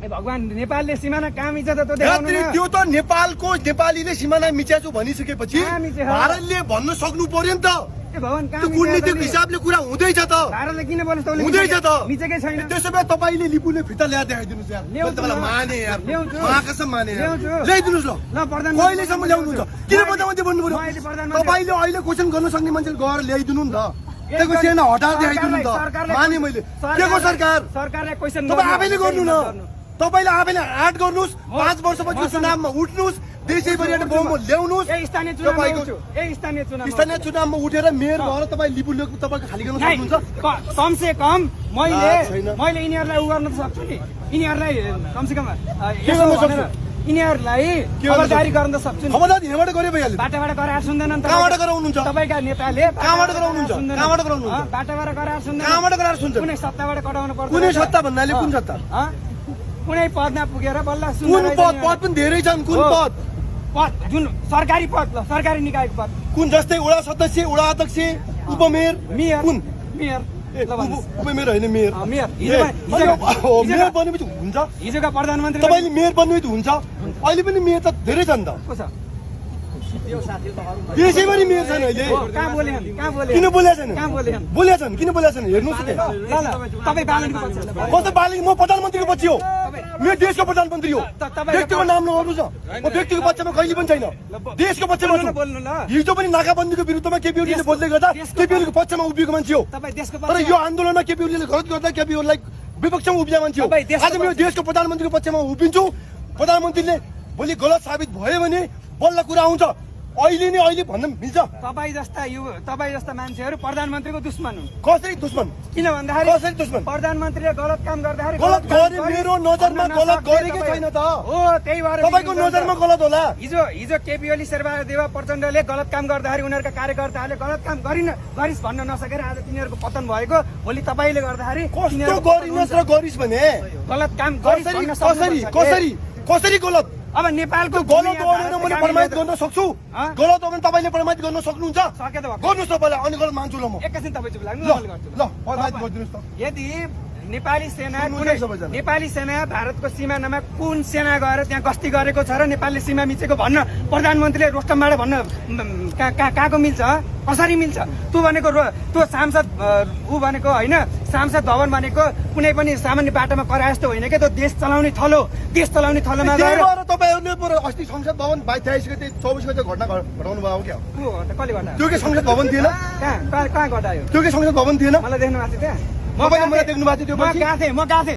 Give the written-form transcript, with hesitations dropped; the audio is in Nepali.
भगवान नेपालले सिमाना कहाँ मिच्छ त त्यो देखाउनु न। त्यो त नेपालीले सिमाना मिच्याछु भनिसकेपछि भारतले भन्न सक्नु पर्यो नि त। ए भगवान कहाँ त्यो कूटनीतिक हिसाबले कुरा हुँदैछ त। भारतले किन बोल्छ त हुँदैछ त। मिचेकै छैन। त्यसो भए तपाईले लिपुले फिर्ता ल्याएर देखाइदिनुस् यार। तपाईलाई माने यार। महाकसम माने यार। ल्याइदिनुस् ल। ल प्रधान कहिलेसम्म ल्याउनुहुन्छ? किन प्रधानमन्त्री बन्नु पर्यो? तपाईले अहिले क्वेसन गर्न सक्ने मान्छेले गएर ल्याइदिनु नि त। त्यसको सेना हटाएर देखाइदिनु नि त। माने मैले। केको सरकार? सरकारले क्वेसन तपाईँ आफैले गर्नु न। तपाईले आफैले आर्ट गर्नुस्। 5 वर्षपछि चुनावमा उठ्नुस्। देशैभरिबाट बम ल्याउनुस्। स्थानीय चुनावमा उठेर मेयर भएर तपाईँ लिपुले तपाईको खाली गर्न सक्नुहुन्छ? कम से कम मैले यिनीहरूलाई उ गर्न सक्छु नि। यिनीहरूलाई कम से कम यिनीहरूलाई खबरदारी गर्न त सक्छु नि। खबरदारी यहाँबाट गरे भइहाल्यो। बाटाबाट गराएर सुन्दैनन् त। कहाँबाट गराउनुहुन्छ? तपाईका नेताले कहाँबाट गराउनुहुन्छ? कहाँबाट गराउनुहुन्छ? बाटाबाट गराएर सुन्दैनन्। कहाँबाट गराएर सुन्छ? कुनै सत्ताबाट कटाउनु पर्छ। कुनै सत्ता भन्नाले कुन सत्ता? कुनै पदमा पुगेर बल्ल कुन पद पनि धेरै छन्। कुन पद? पद जुन सरकारी पद ल सरकारी निकायको पद। कुन जस्तै वडा सदस्य, वडा अध्यक्ष, उपमेयर, मेयर कुन? मेयर उपमेयर होइन मेयर। मेयर मेयर बनेपछि हुन्छ। हिजोका प्रधानमन्त्री तपाईले मेयर बन्नु हुन्छ। अहिले पनि मेयर त धेरै छन् त। को छ? देशैभरि मेयर छन् अहिले। कहाँ बोले? किन बोलेका छैन? कहाँ बोले? बोलेका छन्। किन बोलेका छैन? हेर्नुहोस् न। तपाईँ बालनको पक्ष कस्तो बालिक? म प्रधानमन्त्रीको पछि हो। मेरो देशको प्रधानमन्त्री हो। व्यक्तिको नाम नगर्नुहोस् न। म व्यक्तिको पक्षमा कहिले पनि छैन। देशको पक्षमा छु। बोल्नु ल। हिजो पनि नाकाबन्दीको विरुद्धमा केपी ओलीले बोल्दै गर्दा केपी ओलीको पक्षमा उभिएको मान्छे हो। तपाईँ देशको तर यो आन्दोलनमा केपी ओलीले गलत गर्दा केपी ओलीलाई विपक्षमा उभिया मान्छे हो। आज म देशको प्रधानमन्त्रीको पक्षमा उभिन्छु। प्रधानमन्त्रीले भोलि गलत साबित भयो भने बल्ल कुरा आउँछ। अहिले भन्न मिल्छ? तपाईँ जस्ता मान्छेहरू प्रधानमन्त्रीको दुश्मन हुन्। कसरी दुश्मन? किन भन्दाखेरि कसरी दुश्मन? प्रधानमन्त्रीले गलत काम गर्दाखेरि गलत गरे मेरो नजरमा गलत गरेकै छैन त। हो त्यही भएर तपाईको नजरमा गलत होला। हिजो केपी ओली शेरबहादुर प्रचण्डले गलत काम गर्दाखेरि उनीहरूका कार्यकर्ताहरूले गलत काम गरिस् भन्न नसकेर आज तिनीहरूको पतन भएको। भोलि तपाईँले गर्दाखेरि कस्तो गरिनस् र गरिस् भने गलत काम कसरी गलत? अब नेपालको गलत हो भने मैले प्रमाणित गर्न सक्छु। गलत हो भने तपाईँले प्रमाणित गर्न सक्नुहुन्छ? गर्नुहोस् तपाईँलाई। अनि गलत मान्छु ल म। एकैछिन तपाईँ चुप लाग्नु। ल प्रमाणित गरिदिनुहोस् त। यदि नेपाली सेना भारतको सिमानामा कुन सेना गएर त्यहाँ गस्ती गरेको छ र नेपालले सीमा मिचेको भन्न प्रधानमन्त्रीले रोस्टमबाट भन्न कहाँको मिल्छ? कसरी मिल्छ? त्यो भनेको त्यो सांसद भनेको होइन। सांसद भवन भनेको कुनै पनि सामान्य बाटोमा कराए जस्तो होइन क्या। त्यो देश चलाउने थलोमा गएर तपाईँहरूले अस्ति संसद भवन 23 गते 24 गते घटना घटाउनु भयो क्या? कसले घटायो? त्यो के संसद भवन थिएन? कहाँ घटायो? त्यो के संसद भवन थिएन? मलाई देख्नु भएको थियो त्यहाँ? मलाई देख्नु भएको थियो? म गएको थिएँ